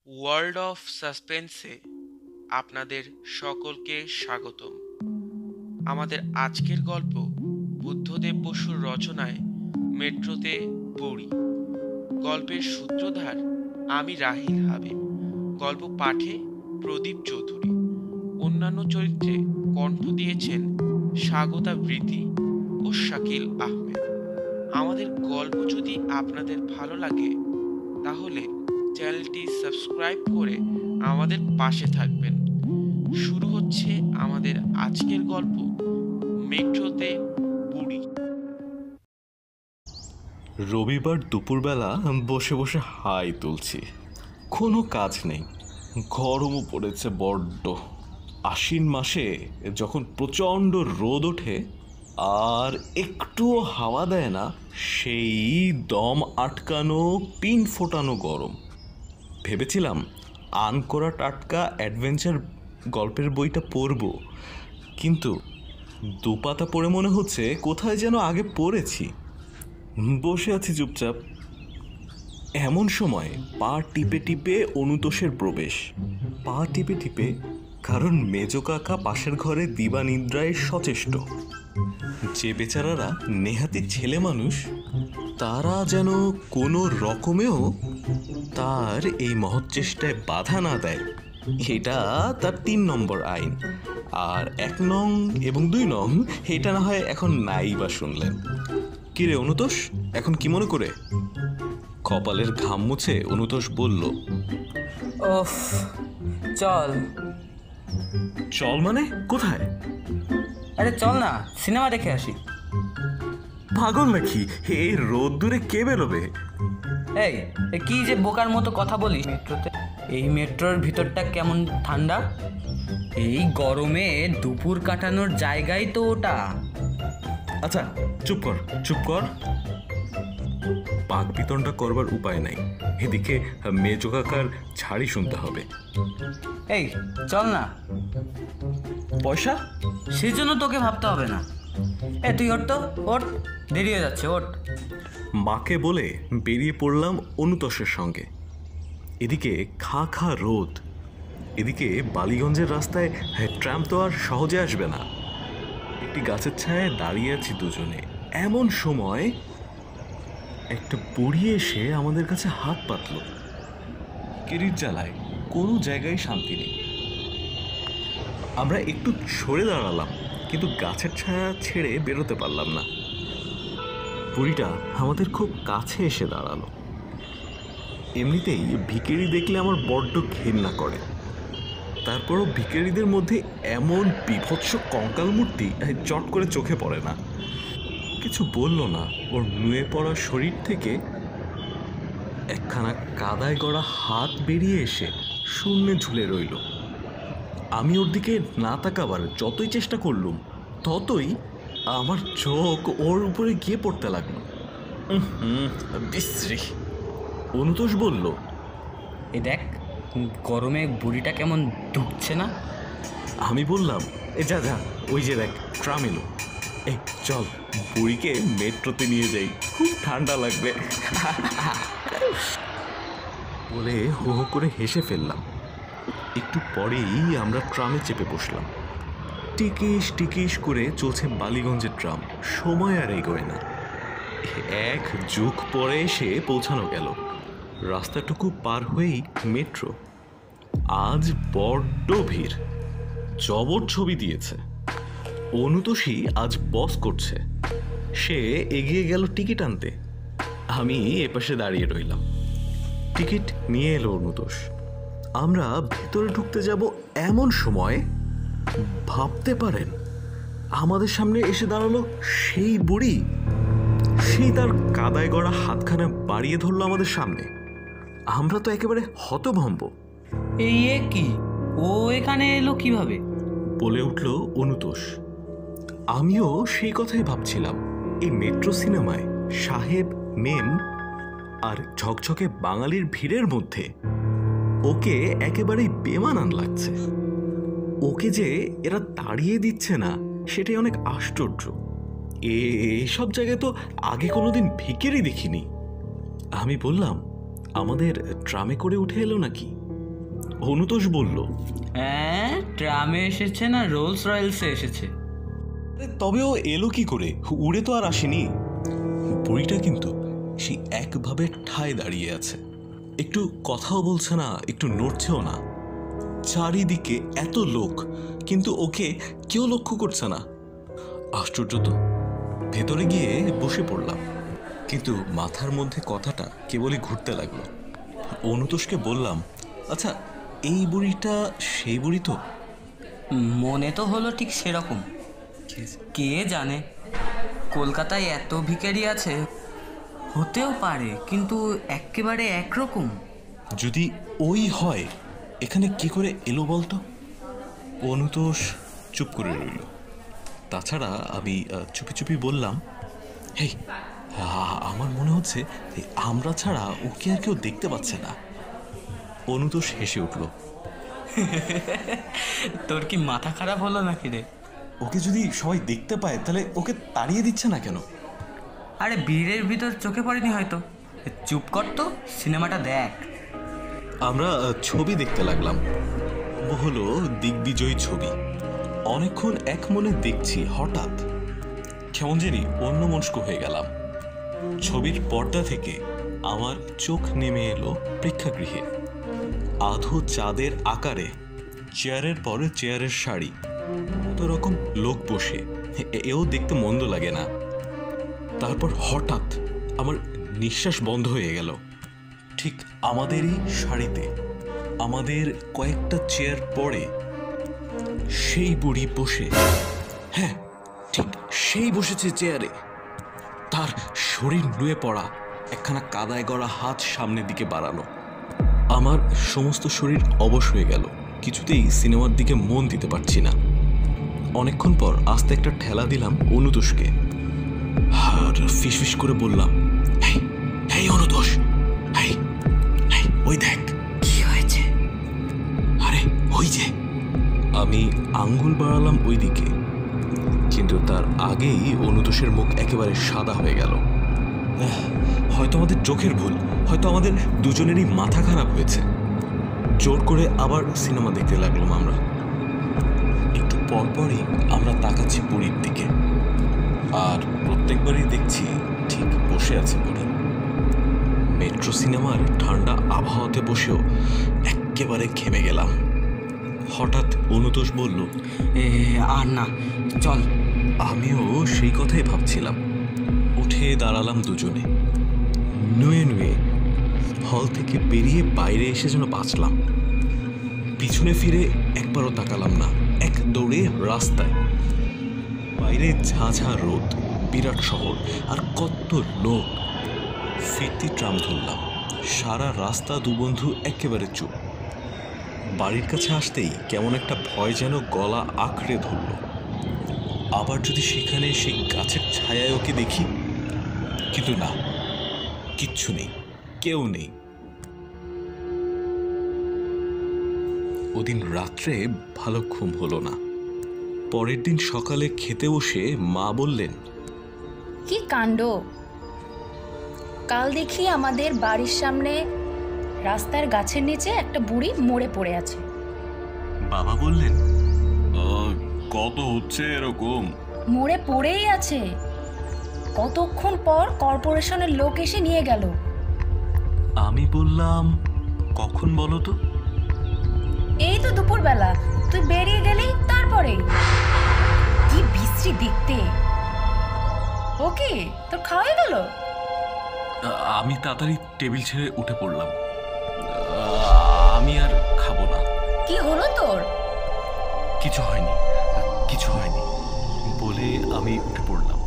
World of সাসপেন্সে আপনাদের সকলকে স্বাগতম। আমাদের আজকের গল্প বুদ্ধদেব বসুর রচনায় মেট্রোতে বুড়ি। গল্পের সূত্রধার আমি রাহিল হাবিব। গল্প পাঠে প্রদীপ চৌধুরী। অন্যান্য চরিত্রে কণ্ঠ দিয়েছেন স্বাগতা বৃতি ও শাকিল আহমেদ। আমাদের গল্প যদি আপনাদের ভালো লাগে তাহলে চ্যানেলটি সাবস্ক্রাইব করে আমাদের পাশে থাকবেন। শুরু হচ্ছে আমাদের আজকের গল্প, মেট্রোতে বুড়ি। রবিবার দুপুরবেলা বসে বসে হাই তুলছি। কোনো কাজ নেই, গরমও পড়েছে বড্ড। আশ্বিন মাসে যখন প্রচণ্ড রোদ ওঠে আর একটুও হাওয়া দেয় না, সেই দম আটকানো পিন ফোটানো গরম। ভেবেছিলাম আনকোরা টাটকা অ্যাডভেঞ্চার গল্পের বইটা পড়ব, কিন্তু দুপাতা পড়ে মনে হচ্ছে কোথায় যেন আগে পড়েছি। বসে আছি চুপচাপ। এমন সময় পা টিপে টিপে অনুতোষের প্রবেশ। পা টিপে টিপে, কারণ মেজো কাকা পাশের ঘরে দিবানিদ্রায় সচেষ্ট। যে বেচারারা নেহাতি ছেলে মানুষ, তারা যেন কোনো রকমেও তার এই মহৎ চেষ্টায় বাধা না দেয়, এটা তার ৩ নম্বর আইন। আর ১ নং এবং ২ নং এটা না হয় এখন নাই বা শুনলেন। কিরে অনুতোষ, এখন কি মনে করে? কপালের ঘাম মুছে অনুতোষ বলল, ওফ, চল। চল মানে কোথায়? আরে চল না, সিনেমা দেখে আসি। পাগল নাকি? এই রোদ্দুরে কে বেরোবে? এই কি যে বোকার মতো কথা বলি। মেট্রোতে, এই মেট্রোর ভিতরটা কেমন ঠান্ডা। এই গরমে দুপুর কাটানোর জায়গাই তো ওটা। আচ্ছা চুপ কর, চুপ কর। পাক বিতনটা করবার উপায় নাই, এদিকে মেজো কাকার ঝাড়ি শুনতে হবে। এই চল না। পয়সা? সেই জন্য তোকে ভাবতে হবে না। তুই ওঠ তো, ওঠ, দেরি হয়ে যাচ্ছে, ওঠ। মাকে বলে বেরিয়ে পড়লাম অনুতোষের সঙ্গে। এদিকে খা খা রোদ, এদিকে বালিগঞ্জের রাস্তায় ট্রাম তো আর সহজে আসবে না। একটি গাছের ছায়ায় দাঁড়িয়ে আছি দুজনে। এমন সময় একটা বুড়ি এসে আমাদের কাছে হাত পাতল। কিরির জ্বালায় কোনো জায়গায় শান্তি নেই। আমরা একটু সরে দাঁড়ালাম, কিন্তু গাছের ছায়া ছেড়ে বেরোতে পারলাম না। বুড়িটা আমাদের খুব কাছে এসে দাঁড়ালো। এমনিতেই ভিখারি দেখলে আমার বড্ড ঘেন্না করে, তারপরও ভিখারিদের মধ্যে এমন বিভৎস কঙ্কাল মূর্তি চট করে চোখে পড়ে না। কিছু বলল না। ওর নুয়ে পড়া শরীর থেকে একখানা কাদায় গড়া হাত বেরিয়ে এসে শূন্যে ঝুলে রইল। আমি ওর দিকে না তাকাবার যতই চেষ্টা করলুম, ততই আমার চোখ ওর উপরে গিয়ে পড়তে লাগলো। বিশ্রী। অনুতোষ বলল, এই দেখ, গরমে বুড়িটা কেমন ডুবছে না। আমি বললাম, যা যা, ওই যে দেখ ট্রাম এলো। এই চল, বুড়িকে মেট্রোতে নিয়ে যাই, খুব ঠান্ডা লাগবে বলে হো হো করে হেসে ফেললাম। একটু পরেই আমরা ট্রামে চেপে বসলাম। টিকিস টিকিস করে চলছে বালিগঞ্জের ট্রাম। সময় আর এগোয় না। 1 যুগ পরে এসে পৌঁছানো গেল। রাস্তাটুকু পার হয়েই মেট্রো। আজ বড্ড ভিড়। জবর ছবি দিয়েছে। অনুতোষী আজ বস করছে। সে এগিয়ে গেল টিকিট আনতে। আমি এপাশে দাঁড়িয়ে রইলাম। টিকিট নিয়ে এলো অনুতোষ। আমরা ভেতরে ঢুকতে যাব এমন সময়, ভাবতে পারেন, আমাদের সামনে এসে দাঁড়ালো সেই বুড়ি। সেই তার কাদায় গড়া হাতখানা বাড়িয়ে ধরলো আমাদের সামনে। আমরা তো একেবারে হতভম্ব। এই কি, ও এখানে এলো কিভাবে? বলে উঠল অনুতোষ। আমিও সেই কথাই ভাবছিলাম। এই মেট্রো সিনেমায় সাহেব, মেম আর ঝকঝকে বাঙালির ভিড়ের মধ্যে ওকে একেবারেই বেমানান লাগছে। ওকে যে এরা তাড়িয়ে দিচ্ছে না, সেটাই অনেক আশ্চর্য। এসব জায়গায় তো আগে কোনোদিন ভিখারি দেখিনি। আমি বললাম, আমাদের ট্রামে করে উঠে এলো নাকি? অনুতোষ বলল, হ্যাঁ, ট্রামে এসেছে না রোলস রয়েলসে এসেছে? তবেও এলো কি করে? উড়ে তো আর আসেনি। বুড়িটা কিন্তু সেই একভাবে ঠায় দাঁড়িয়ে আছে, একটু কথাও বলছে না, একটু নড়ছেও না। চারিদিকে এত লোক, কিন্তু ওকে কেউ লক্ষ্য করছে না। আশ্চর্য তো। ভেতরে গিয়ে বসে পড়লাম, কিন্তু মাথার মধ্যে কথাটা কেবলই ঘুরতে লাগলো। অনুতোষকে বললাম, আচ্ছা এই বুড়িটা সেই বুড়ি তো? মনে তো হলো ঠিক সেরকম। কে জানে, কলকাতায় এত ভিখারি আছে, হতেও পারে, কিন্তু একেবারে একরকম। যদি ওই হয়, এখানে কি করে এলো বলতো? অনুতোষ চুপ করে রইল। তাছাড়া আমি চুপি চুপি বললাম, হেই, আমার মনে হচ্ছে আমরা ছাড়া ওকে আর কেউ দেখতে পাচ্ছে না। অনুতোষ হেসে উঠল। তোর কি মাথা খারাপ হলো নাকি রে? ওকে যদি সবাই দেখতে পায় তাহলে ওকে তাড়িয়ে দিচ্ছে না কেন? আরে ভিড়ের ভিতর চোখে পড়েনি হয়তো। চুপ কর তো, সিনেমাটা দেখ। আমরা ছবি দেখতে লাগলাম। হলো দিগ্বিজয়ী ছবি। অনেকক্ষণ এক মনে দেখছি, হঠাৎ কেমন জানি অন্যমনস্ক হয়ে গেলাম। ছবির পর্দা থেকে আমার চোখ নেমে এলো প্রেক্ষাগৃহে। আধো চাঁদের আকারে চেয়ারের পরে চেয়ারের সারি, কত রকম লোক বসে, এও দেখতে মন্দ লাগে না। তারপর হঠাৎ আমার নিঃশ্বাস বন্ধ হয়ে গেল। ঠিক আমাদেরই সারিতে, আমাদের কয়েকটা চেয়ার পরে সেই বুড়ি বসে। হ্যাঁ, ঠিক সেই বসেছে চেয়ারে। তার শরীর নুয়ে পড়া, একখানা কাদায় গড়া হাত সামনের দিকে বাড়ানো। আমার সমস্ত শরীর অবশ হয়ে গেল, কিছুতেই সিনেমার দিকে মন দিতে পারছি না। অনেকক্ষণ পর আস্তে একটা ঠেলা দিলাম অনুতোষকে, আর ফিসফিস করে বললাম, হেই হেই অনুতোষ, হেই হেই, ওই দেখ। কি হয়েছে? আরে ওই যে। আমি আঙ্গুল বাড়ালাম ওই দিকে, কিন্তু তার আগেই অনুতোষের মুখ একেবারে সাদা হয়ে গেল। হয়তো আমাদের চোখের ভুল, হয়তো আমাদের দুজনেরই মাথা খারাপ হয়েছে। জোর করে আবার সিনেমা দেখতে লাগলাম আমরা। একটু পরপরই আমরা তাকাচ্ছি বুড়ির দিকে, আর প্রত্যেকবারই দেখছি ঠিক বসে আছে বুড়ি। মেট্রো সিনেমার ঠান্ডা আবহাওয়াতে বসেও একেবারে ঘেমে গেলাম। হঠাৎ অনুতোষ বলল, আর না, চল। আমিও সেই কথাই ভাবছিলাম। উঠে দাঁড়ালাম দুজনে, নুয়ে নুয়ে হল থেকে বেরিয়ে বাইরে এসে যেন বাঁচলাম। পিছনে ফিরে একবারও তাকালাম না, এক দৌড়ে রাস্তায়। বাইরে ঝাঝা রোদ, বিরাট শহর, আর কত লোক। ফিরতি ট্রাম ধরলাম। সারা রাস্তা দুবন্ধু একেবারে চুপ। বাড়ির কাছে আসতেই কেমন একটা ভয় যেন গলা আঁকড়ে ধরল। আবার যদি সেখানে সেই গাছের ছায়ায় ওকে দেখি, কিন্তু না, কিচ্ছু নেই, কেউ নেই। ওদিন রাত্রে ভালো ঘুম হলো না। পরের দিন সকালে খেতে বসে মা বললেন, কি কাণ্ড! কাল দেখি আমাদের বাড়ির সামনে রাস্তার গাছের নিচে একটা বুড়ি মরে পড়ে আছে। বাবা বললেন, কত হচ্ছে এরকম? মরে পড়েই আছে। কতক্ষণ পর কর্পোরেশনের লোক এসে নিয়ে গেল। আমি বললাম, কখন বলো তো? এই তো দুপুরবেলা, তুই বেরিয়ে গেলি তারপরে। কি বিশ্রী দেখতে। ওকে, তোর খাওয়া হয়ে গেল? আমি তাড়াতাড়ি টেবিল ছেড়ে উঠে পড়লাম। আমি আর খাবো না। কি হলো তোর? কিছু হয়নি, কিছু হয়নি বলে আমি উঠে পড়লাম।